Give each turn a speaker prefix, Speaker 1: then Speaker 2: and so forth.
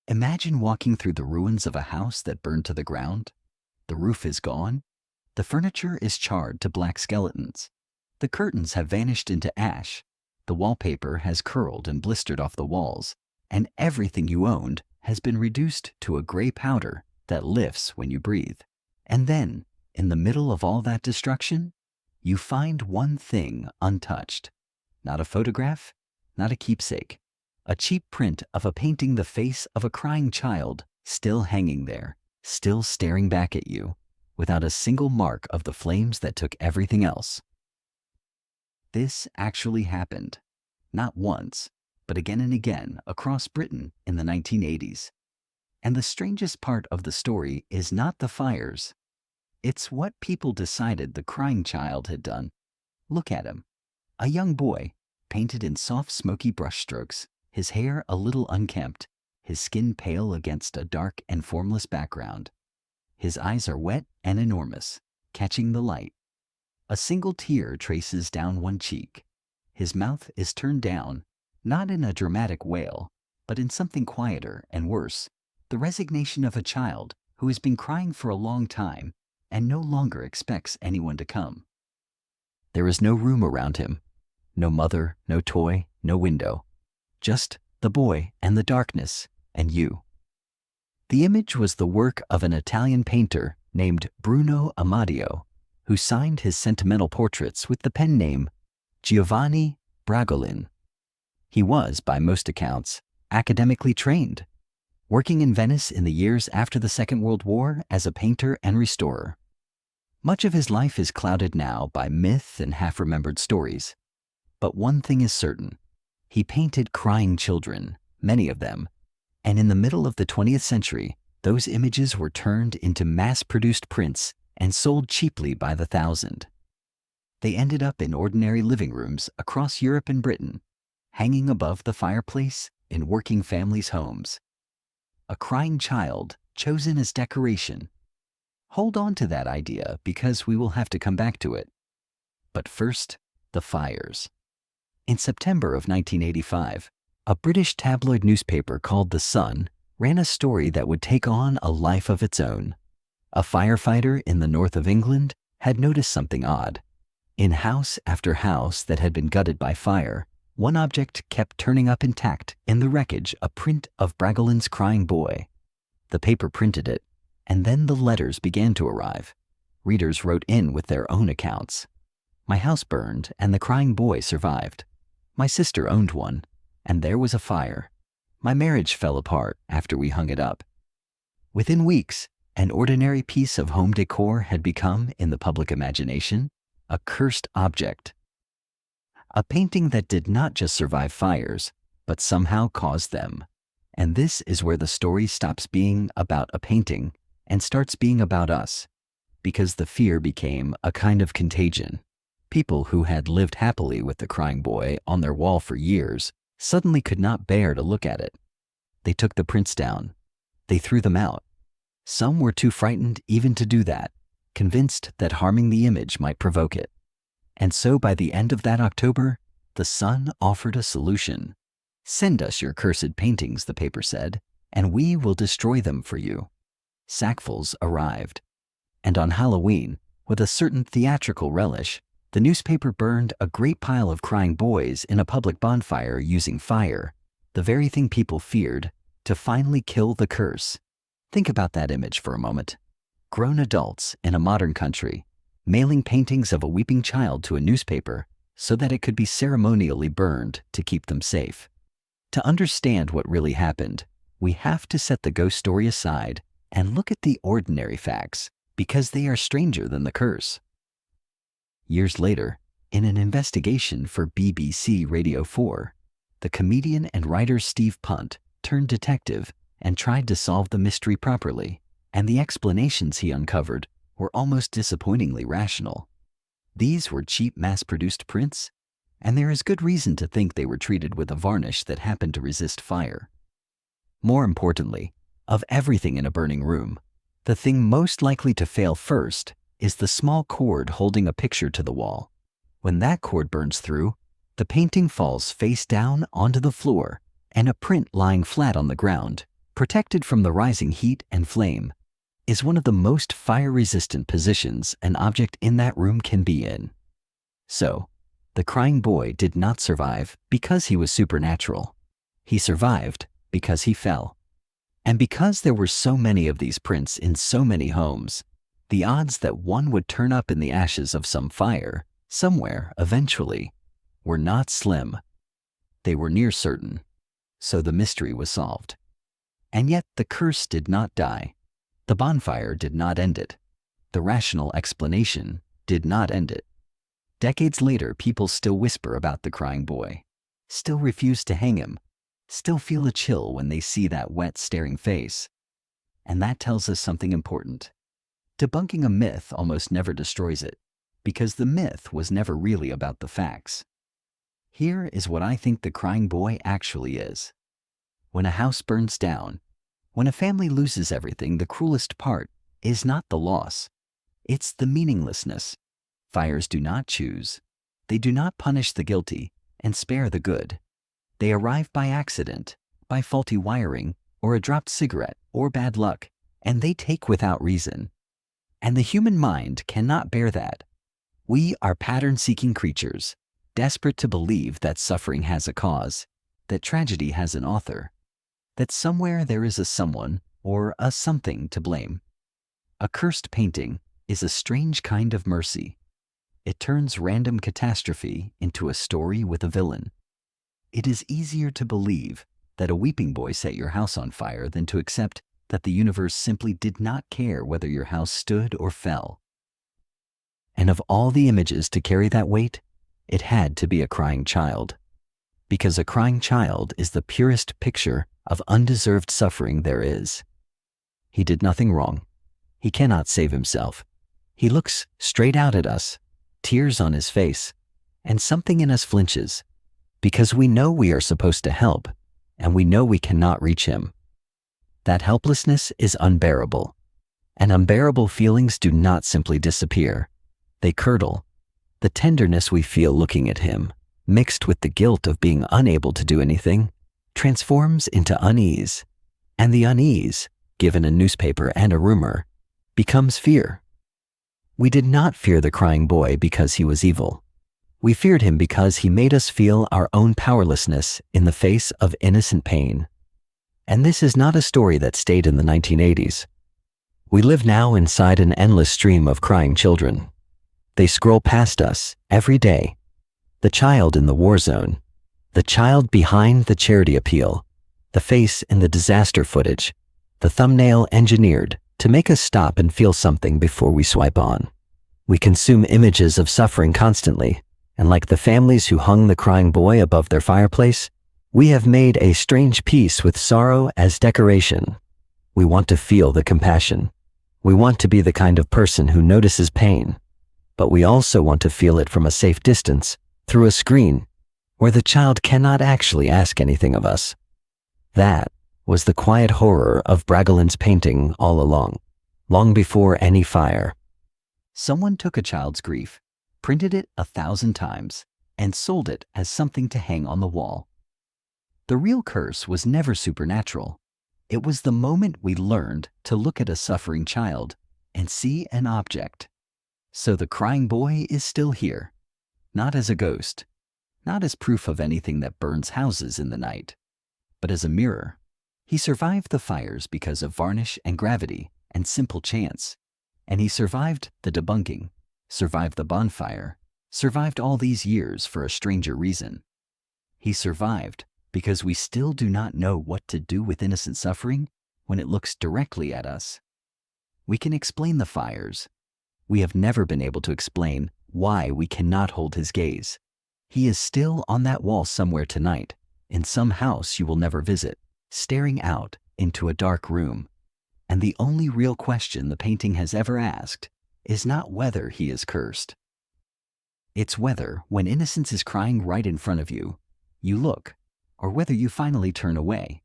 Speaker 1: Imagine walking through the ruins of a house that burned to the ground. The roof is gone. The furniture is charred to black skeletons. The curtains have vanished into ash. The wallpaper has curled and blistered off the walls, and everything you owned has been reduced to a gray powder that lifts when you breathe. And then, in the middle of all that destruction, you find one thing untouched. Not a photograph, not a keepsake. A cheap print of a painting, the face of a crying child, still hanging there, still staring back at you, without a single mark of the flames that took everything else. This actually happened, not once, but again and again across Britain in the 1980s. And the strangest part of the story is not the fires. It's what people decided the crying child had done. Look at him. A young boy, painted in soft, smoky brushstrokes, his hair a little unkempt, his skin pale against a dark and formless background. His eyes are wet and enormous, catching the light. A single tear traces down one cheek. His mouth is turned down, not in a dramatic wail, but in something quieter and worse, the resignation of a child who has been crying for a long time and no longer expects anyone to come. There is no room around him, no mother, no toy, no window, just the boy and the darkness and you. The image was the work of an Italian painter named Bruno Amadio, who signed his sentimental portraits with the pen name Giovanni Bragolin. He was, by most accounts, academically trained, working in Venice in the years after the Second World War as a painter and restorer. Much of his life is clouded now by myth and half-remembered stories. But one thing is certain. He painted crying children, many of them, and in the middle of the 20th century, those images were turned into mass-produced prints and sold cheaply by the thousand. They ended up in ordinary living rooms across Europe and Britain, hanging above the fireplace in working families' homes. A crying child chosen as decoration. Hold on to that idea because we will have to come back to it. But first, the fires. In September of 1985, a British tabloid newspaper called The Sun ran a story that would take on a life of its own. A firefighter in the north of England had noticed something odd. In house after house that had been gutted by fire, one object kept turning up intact in the wreckage, a print of Bragolin's crying boy. The paper printed it, and then the letters began to arrive. Readers wrote in with their own accounts. My house burned and the crying boy survived. My sister owned one, and there was a fire. My marriage fell apart after we hung it up. Within weeks, an ordinary piece of home decor had become, in the public imagination, a cursed object. A painting that did not just survive fires, but somehow caused them. And this is where the story stops being about a painting and starts being about us, because the fear became a kind of contagion. People who had lived happily with the crying boy on their wall for years suddenly could not bear to look at it. They took the prints down. They threw them out. Some were too frightened even to do that, convinced that harming the image might provoke it. And so by the end of that October, The Sun offered a solution. Send us your cursed paintings, the paper said, and we will destroy them for you. Sackfuls arrived. And on Halloween, with a certain theatrical relish, the newspaper burned a great pile of crying boys in a public bonfire using fire, the very thing people feared, to finally kill the curse. Think about that image for a moment. Grown adults in a modern country, mailing paintings of a weeping child to a newspaper so that it could be ceremonially burned to keep them safe. To understand what really happened, we have to set the ghost story aside and look at the ordinary facts, because they are stranger than the curse. Years later, in an investigation for BBC Radio 4, the comedian and writer Steve Punt turned detective and tried to solve the mystery properly, and the explanations he uncovered were almost disappointingly rational. These were cheap mass-produced prints, and there is good reason to think they were treated with a varnish that happened to resist fire. More importantly, of everything in a burning room, the thing most likely to fail first is the small cord holding a picture to the wall. When that cord burns through, the painting falls face down onto the floor, and a print lying flat on the ground protected from the rising heat and flame, is one of the most fire-resistant positions an object in that room can be in. So, the crying boy did not survive because he was supernatural. He survived because he fell. And because there were so many of these prints in so many homes, the odds that one would turn up in the ashes of some fire, somewhere, eventually, were not slim. They were near certain. So the mystery was solved. And yet the curse did not die. The bonfire did not end it. The rational explanation did not end it. Decades later, people still whisper about the crying boy, still refuse to hang him, still feel a chill when they see that wet, staring face. And that tells us something important. Debunking a myth almost never destroys it, because the myth was never really about the facts. Here is what I think the crying boy actually is. When a house burns down, when a family loses everything, the cruelest part is not the loss. It's the meaninglessness. Fires do not choose. They do not punish the guilty and spare the good. They arrive by accident, by faulty wiring, or a dropped cigarette, or bad luck, and they take without reason. And the human mind cannot bear that. We are pattern-seeking creatures, desperate to believe that suffering has a cause, that tragedy has an author, that somewhere there is a someone or a something to blame. A cursed painting is a strange kind of mercy. It turns random catastrophe into a story with a villain. It is easier to believe that a weeping boy set your house on fire than to accept that the universe simply did not care whether your house stood or fell. And of all the images to carry that weight, it had to be a crying child. Because a crying child is the purest picture of undeserved suffering there is. He did nothing wrong. He cannot save himself. He looks straight out at us, tears on his face, and something in us flinches, because we know we are supposed to help, and we know we cannot reach him. That helplessness is unbearable, and unbearable feelings do not simply disappear. They curdle. The tenderness we feel looking at him, mixed with the guilt of being unable to do anything, transforms into unease, and the unease, given a newspaper and a rumor, becomes fear. We did not fear the crying boy because he was evil. We feared him because he made us feel our own powerlessness in the face of innocent pain. And this is not a story that stayed in the 1980s. We live now inside an endless stream of crying children. They scroll past us every day. The child in the war zone, the child behind the charity appeal, the face in the disaster footage, the thumbnail engineered to make us stop and feel something before we swipe on. We consume images of suffering constantly, and like the families who hung the crying boy above their fireplace, we have made a strange peace with sorrow as decoration. We want to feel the compassion. We want to be the kind of person who notices pain, but we also want to feel it from a safe distance, through a screen, where the child cannot actually ask anything of us. That was the quiet horror of Bragolin's painting all along, long before any fire. Someone took a child's grief, printed it 1,000 times, and sold it as something to hang on the wall. The real curse was never supernatural. It was the moment we learned to look at a suffering child and see an object. So the crying boy is still here, not as a ghost, not as proof of anything that burns houses in the night, but as a mirror. He survived the fires because of varnish and gravity and simple chance, and he survived the debunking, survived the bonfire, survived all these years for a stranger reason. He survived because we still do not know what to do with innocent suffering when it looks directly at us. We can explain the fires. We have never been able to explain why we cannot hold his gaze. He is still on that wall somewhere tonight, in some house you will never visit, staring out into a dark room. And the only real question the painting has ever asked is not whether he is cursed. It's whether, when innocence is crying right in front of you, you look, or whether you finally turn away.